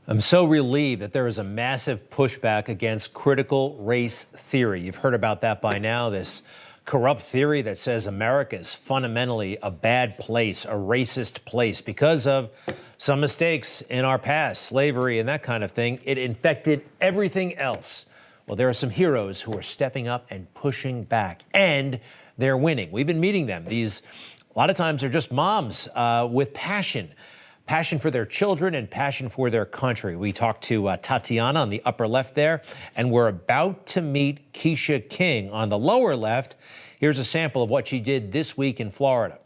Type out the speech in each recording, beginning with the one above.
I'm so relieved that there is a massive pushback against critical race theory. You've heard about that by now, this corrupt theory that says America is fundamentally a bad place, a racist place, because of some mistakes in our past, slavery and that kind of thing. It infected everything else. Well, there are some heroes who are stepping up and pushing back, and they're winning. We've been meeting them. These, a lot of times, they're just moms with passion for their children and passion for their country. We talked to Tatiana on the upper left there, and we're about to meet Quisha King on the lower left. Here's a sample of what she did this week in Florida.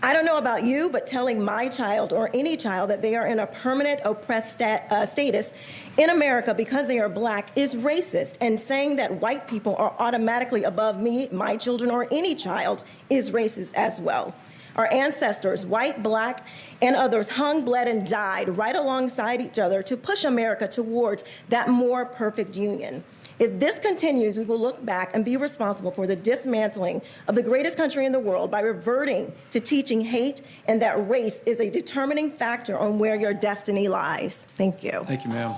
I don't know about you, but telling my child or any child that they are in a permanent oppressed status in America because they are Black is racist. And saying that white people are automatically above me, my children, or any child is racist as well. Our ancestors, white, Black, and others, hung, bled, and died right alongside each other to push America towards that more perfect union. If this continues, we will look back and be responsible for the dismantling of the greatest country in the world by reverting to teaching hate and that race is a determining factor on where your destiny lies. Thank you. Thank you, ma'am.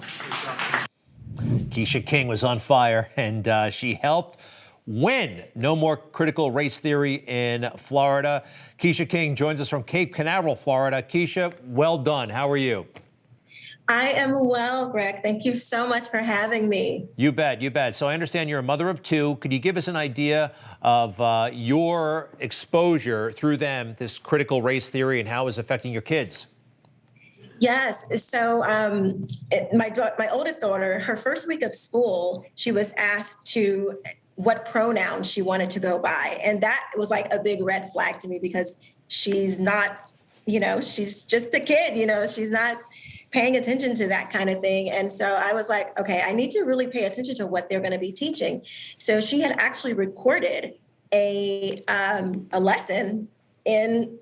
Quisha King was on fire, and she helped win no more critical race theory in Florida. Quisha King joins us from Cape Canaveral, Florida. Quisha, well done. How are you? I am well, Greg. Thank you so much for having me. You bet, you bet. So I understand you're a mother of two. Could you give us an idea of your exposure through them, this critical race theory, and how it's affecting your kids? Yes. So my oldest daughter, her first week of school, she was asked what pronoun she wanted to go by. And that was like a big red flag to me because she's not, she's just a kid, she's not paying attention to that kind of thing. And so I was like, okay, I need to really pay attention to what they're going to be teaching. So she had actually recorded a lesson in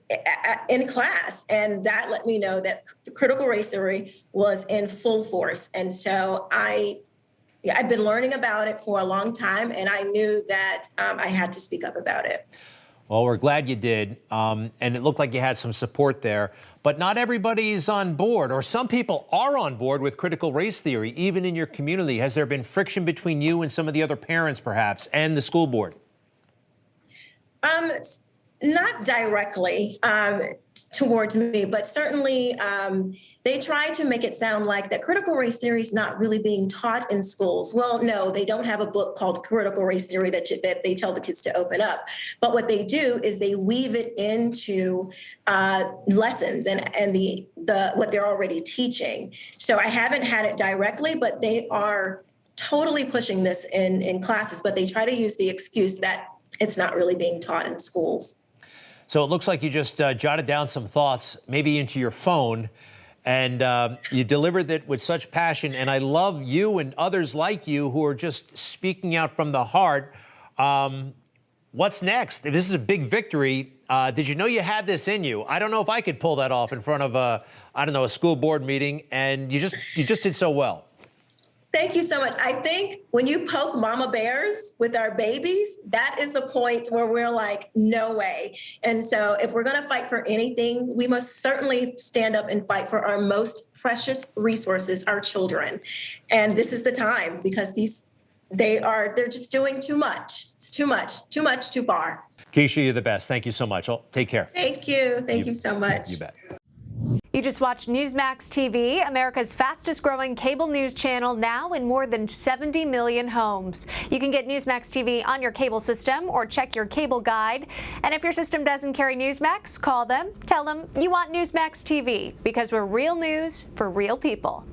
class, and that let me know that critical race theory was in full force. And so I've been learning about it for a long time, and I knew that I had to speak up about it. Well, we're glad you did, and it looked like you had some support there. But not everybody's on board, or some people are on board with critical race theory, even in your community. Has there been friction between you and some of the other parents, perhaps, and the school board? Not directly towards me, but certainly they try to make it sound like that critical race theory is not really being taught in schools. Well, no, they don't have a book called Critical Race Theory that they tell the kids to open up. But what they do is they weave it into lessons and what they're already teaching. So I haven't had it directly, but they are totally pushing this in classes. But they try to use the excuse that it's not really being taught in schools. So it looks like you just jotted down some thoughts, maybe into your phone, and you delivered it with such passion. And I love you and others like you who are just speaking out from the heart. What's next? If this is a big victory, did you know you had this in you? I don't know if I could pull that off in front of a school board meeting, and you just did so well. Thank you so much. I think when you poke mama bears with our babies, that is the point where we're like, no way. And so if we're going to fight for anything, we must certainly stand up and fight for our most precious resources, our children. And this is the time because they're just doing too much. It's too much, too far. Quisha, you're the best. Thank you so much. Take care. Thank you. Thank you so much. You bet. You just watched Newsmax TV, America's fastest growing cable news channel, now in more than 70 million homes. You can get Newsmax TV on your cable system or check your cable guide. And if your system doesn't carry Newsmax, call them, tell them you want Newsmax TV, because we're real news for real people.